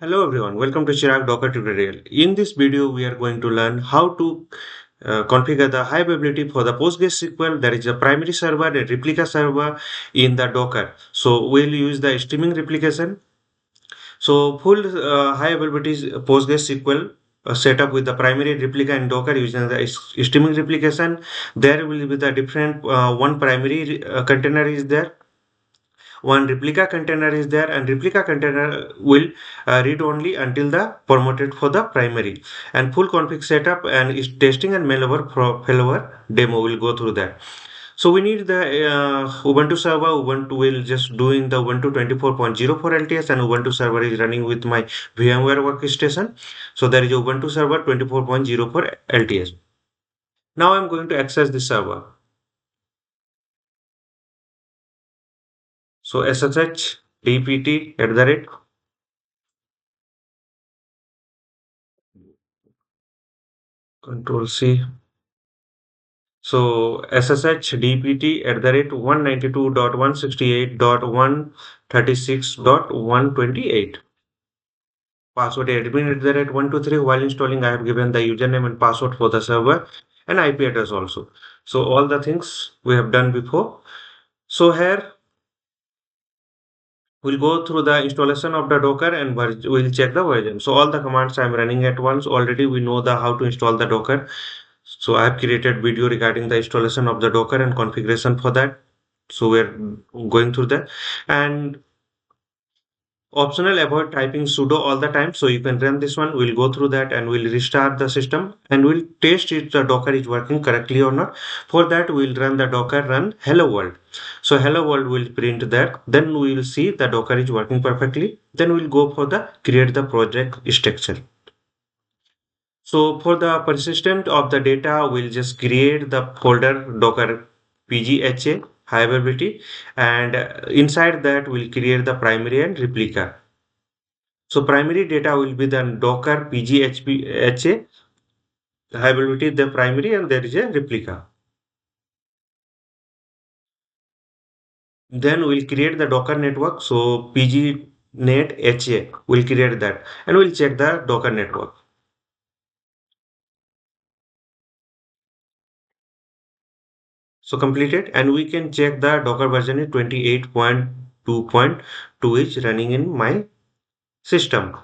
Hello everyone, welcome to Chirag Docker tutorial. In this video, we are going to learn how to configure the high availability for the PostgreSQL. There is a primary server, a replica server in the Docker. So we'll use the streaming replication. So full high availability PostgreSQL setup with the primary replica in Docker using the streaming replication. There will be the different one primary container is there, one replica container is there, and replica container will read only until the promoted for the primary. And full config setup and is testing and failover demo will go through that. So we need the Ubuntu server. Ubuntu will just doing the Ubuntu 24.04 LTS, and Ubuntu server is running with my VMware workstation. So there is Ubuntu server 24.04 LTS. Now I'm going to access the server. So SSH dpt at the rate Control C. So SSH dpt at the rate 192.168.136.128. Password admin at the rate 123. While installing, I have given the username and password for the server and IP address also. So all the things we have done before. So here we'll go through the installation of the Docker and we'll check the version. So all the commands I'm running at once. Already we know the how to install the Docker. So I have created video regarding the installation of the Docker and configuration for that. So we're going through that. And optional, avoid typing sudo all the time. So you can run this one. We'll go through that and we'll restart the system and we'll test if the Docker is working correctly or not. For that, we'll run the Docker run hello world. So hello world will print that. Then we will see the Docker is working perfectly. Then we'll go for the create the project structure. So for the persistent of the data, we'll just create the folder Docker PGHA high availability, and inside that we'll create the primary and replica. So primary data will be the Docker PGHA high availability, the primary, and there is a replica. Then we'll create the Docker network. So PGNet HA will create that, and we'll check the Docker network. So completed, and we can check the Docker version is 28.2.2 is running in my system.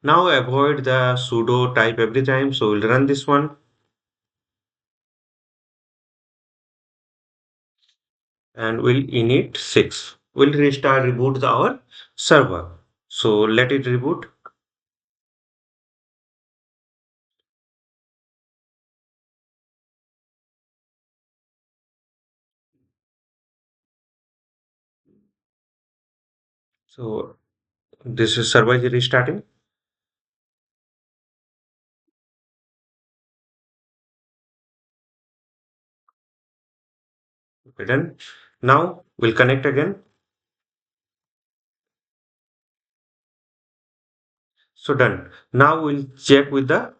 Now avoid the sudo type every time. So we'll run this one and we'll init 6. We'll restart, reboot our server. So let it reboot. So this is server is restarting. Okay, done. Now we'll connect again. So done. Now we'll check with the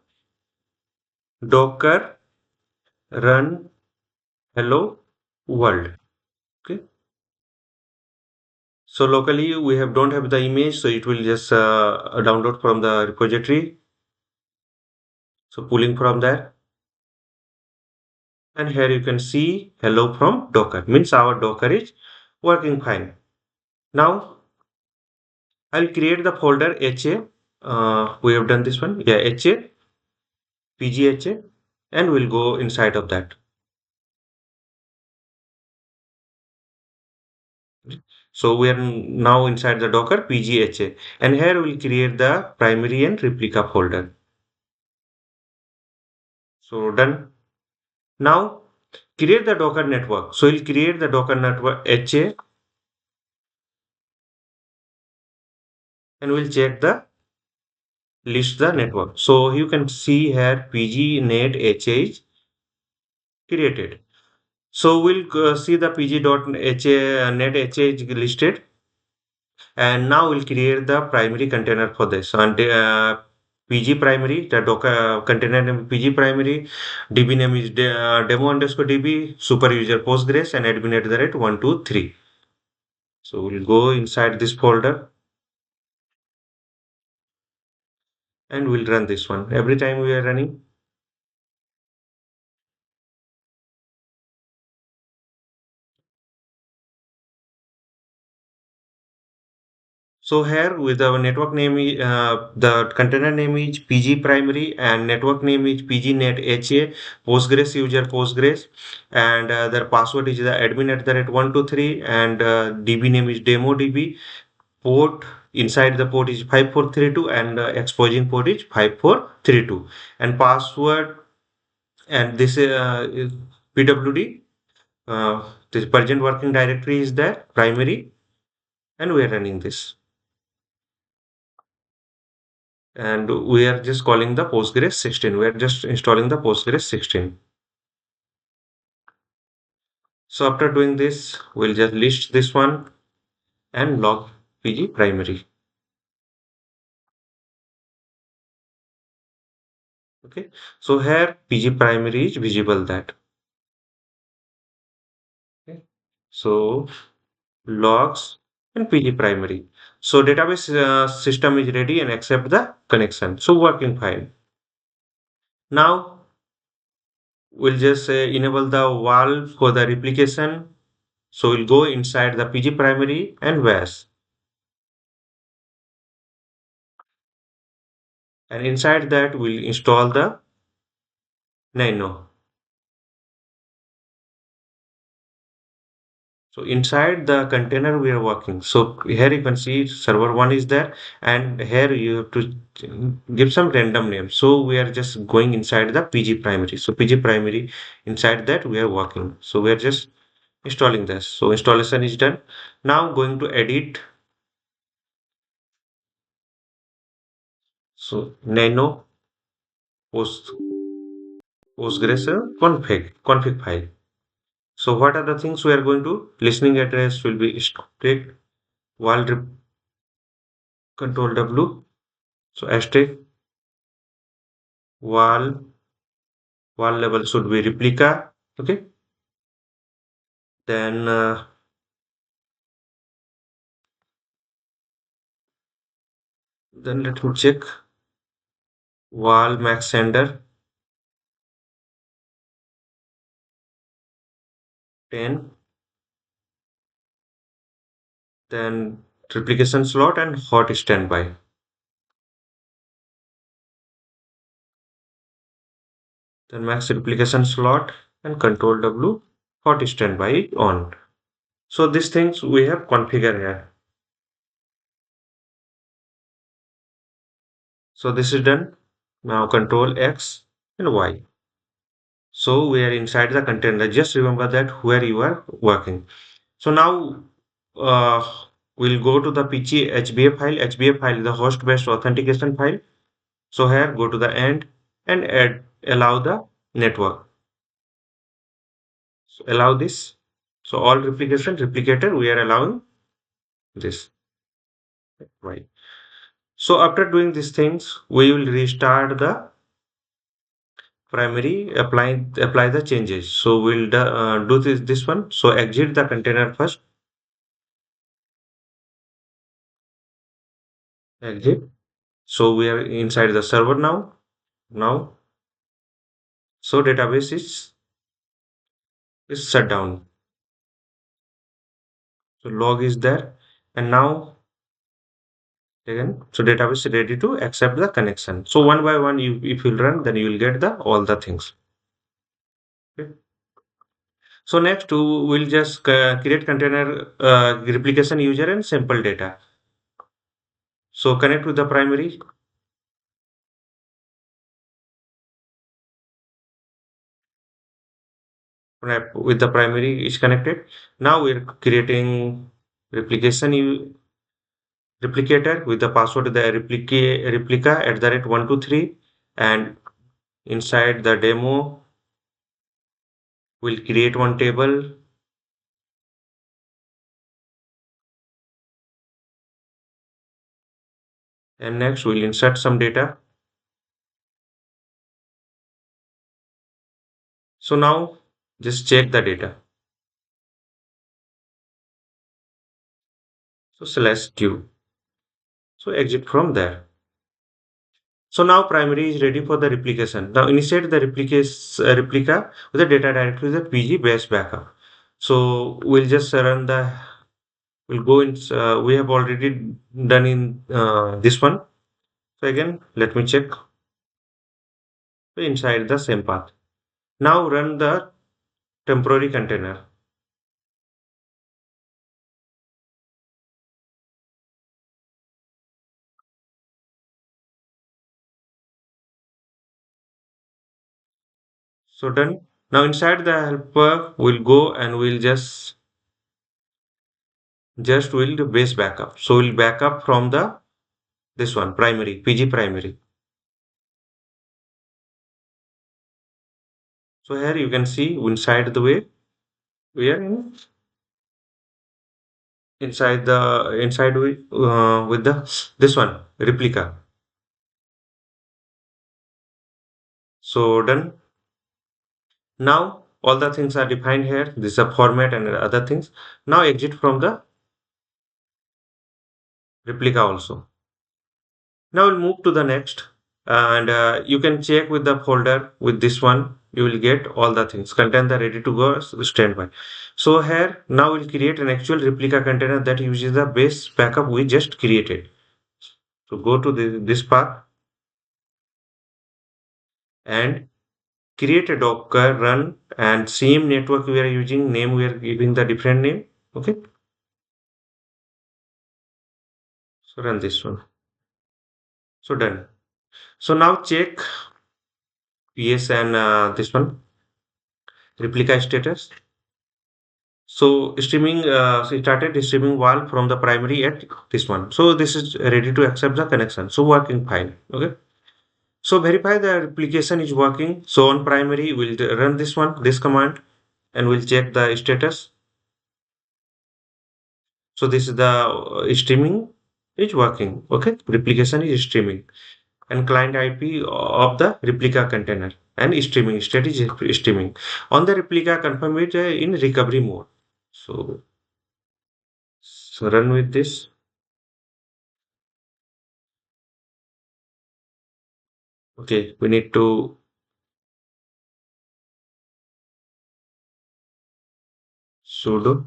Docker run hello world. Okay. So locally we have don't have the image, so it will just download from the repository. So pulling from there, and here you can see hello from Docker means our Docker is working fine. Now I'll create the folder HA. We have done this one, yeah, HA PGHA, and we'll go inside of that. So we are now inside the Docker PGHA, and here we'll create the primary and replica folder. So done. Now create the Docker network. So we'll create the Docker network HA, and we'll check the list the network. So you can see here pgnet HA is created. So we'll see the pg.net HA is listed, and now we'll create the primary container for this. And PG primary, the Docker container name PG primary, DB name is demo underscore DB, super user Postgres, and admin at the rate 123. So we'll go inside this folder. and we'll run this one. Every time we are running. So here with our network name, the container name is PG primary and network name is PGNet HA, Postgres user Postgres, and their password is the admin at the rate 123, and DB name is demo DB. Port inside the port is 5432 and exposing port is 5432, and password, and this is PWD. This present working directory is there primary, and we are running this. And we are just calling the Postgres 16. We are just installing the Postgres 16. So after doing this, we'll just list this one and log PG primary. Okay. So here PG primary is visible that. Okay. So logs and PG primary. So database system is ready and accept the connection. So working fine. Now we'll just enable the valve for the replication. So we'll go inside the PG primary and VAS. And inside that we'll install the Nano. So inside the container we are working. So here you can see server one is there, and here you have to give some random name. So we are just going inside the PG primary. So PG primary, inside that we are working. So we are just installing this. So installation is done. Now going to edit. So Nano post Postgres config file. So what are the things we are going to? Listening address will be strict while control W. So asterisk wall level should be replica. Okay. Then let me check wall max sender 10. Then replication slot and hot standby. Then max replication slot and control W hot standby on. So these things we have configured here. So this is done. Now control X and Y. So we are inside the container. Just remember that where you are working. So now uh, we'll go to the PG HBA file. HBA file is the host-based authentication file. So here go to the end and add allow the network. So allow this. So all replication replicator we are allowing this. Right. So after doing these things, we will restart the primary apply the changes. So we'll do this one. So exit the container first. Exit. So we are inside the server now. Now, so database is shut down. So log is there, and now again, so database is ready to accept the connection. So one by one, you if you run, then you will get the all the things. Okay. So next, we'll just create container replication user and sample data. So connect with the primary. With the primary is connected. Now we're creating replication replicator with the password the replica at the rate 123, and inside the demo we'll create one table, and next we'll insert some data. So now just check the data. So slash q. So exit from there. So now primary is ready for the replication. Now initiate the replica with the data directly with the PG base backup. So we'll just run the, we'll go in, we have already done in this one. So again, let me check inside the same path. Now run the temporary container. So done. Now inside the helper, we'll go and we'll just will the base backup. So we'll backup from the this one primary PG primary. So here you can see inside the way we are in inside with the this one replica. So done. Now all the things are defined here. This is a format and other things. Now exit from the replica also. Now we'll move to the next, and you can check with the folder with this one. You will get all the things. Container ready to go standby. So here now we'll create an actual replica container that uses the base backup we just created. So go to this path and create a Docker run, and same network we are using, name we are giving the different name. Okay, so run this one. So done. So now check PS and this one replica status. So streaming, so it started streaming wall from the primary at this one. So this is ready to accept the connection. So working fine. Okay. So verify the application is working. So on primary, we'll run this one, this command, and we'll check the status. So this is the streaming is working. Okay. Replication is streaming, and client IP of the replica container and streaming state is streaming. On the replica, confirm it in recovery mode. So, so run with this. Okay, we need to sudo.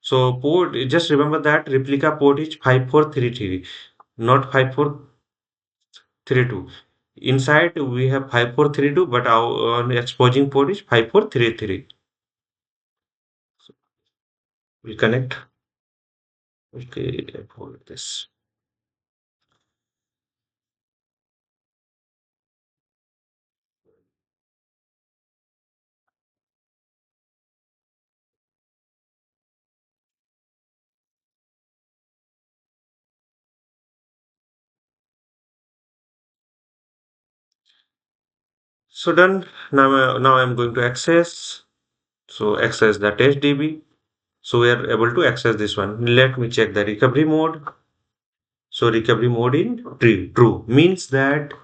So port, just remember that replica port is 5433, not 5432. Inside we have 5432, but our exposing port is 5433. So we connect. Okay, for this. So done. Now I'm going to access. So access the test DB. So we are able to access this one. Let me check the recovery mode. So recovery mode in true means that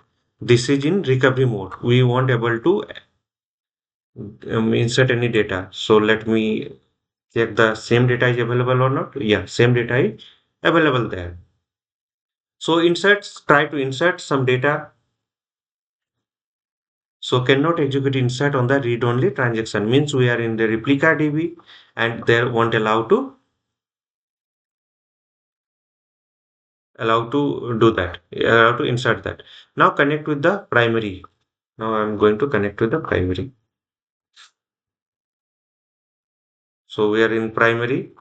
this is in recovery mode. We won't able to insert any data. So let me check the same data is available or not. Yeah, same data is available there. So try to insert some data. So cannot execute insert on the read-only transaction means we are in the replica DB and there won't allow to do that, allow to insert that. Now connect with the primary. Now I'm going to connect with the primary. So we are in primary.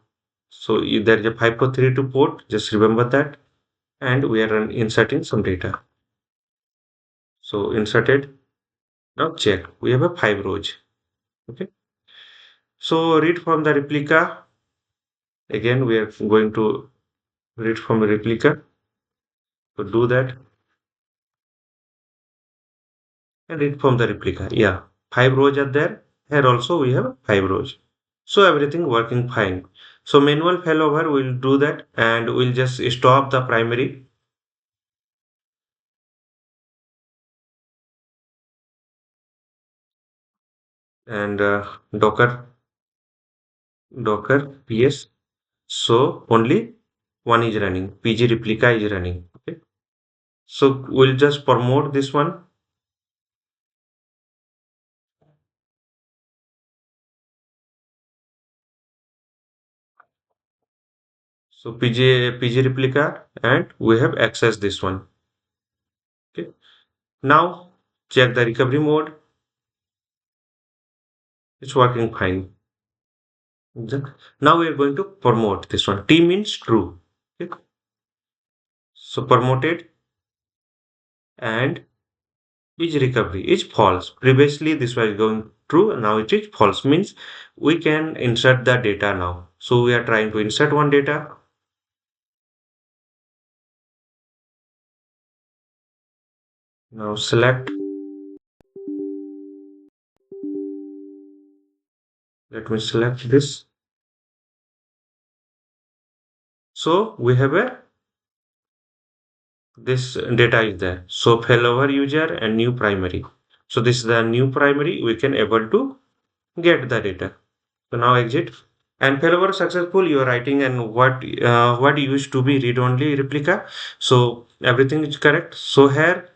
So there is a 5432 port, just remember that. And we are inserting some data. So inserted. Now check. We have a 5 rows. Okay. So read from the replica. Again, we are going to read from the replica. So do that and read from the replica. Yeah. 5 rows are there. Here also we have 5 rows. So everything working fine. So manual failover will do that and we'll just stop the primary and Docker. docker ps. So only one is running, pg replica is running. Okay, so we'll just promote this one. So pg replica, and we have accessed this one. Okay, now check the recovery mode. It's working fine. Now we are going to promote this one. T means true. Okay, so promoted, and each recovery is false. Previously this was going true, now it is false, means we can insert the data now. So we are trying to insert one data. Now select, let me select this. So we have a this data is there. So failover user and new primary. So this is the new primary, we can able to get the data. So now exit. And failover successful, you are writing and what used to be read only replica. So everything is correct. So here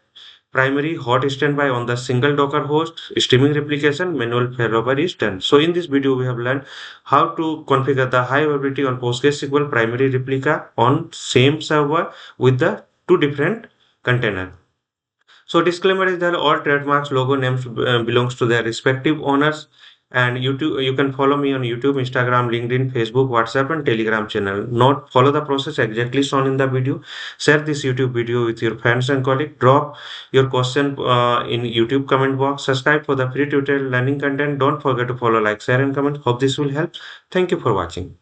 primary hot standby on the single Docker host, streaming replication, manual failover is done. So in this video, we have learned how to configure the high availability on PostgreSQL primary replica on same server with the two different container. So disclaimer is that all trademarks logo names belongs to their respective owners. And YouTube, you can follow me on YouTube, Instagram, LinkedIn, Facebook, WhatsApp, and Telegram channel. Not follow the process exactly shown in the video. Share this YouTube video with your friends and colleagues. Drop your question in YouTube comment box. Subscribe for the free tutorial learning content. Don't forget to follow, like, share, and comment. Hope this will help. Thank you for watching.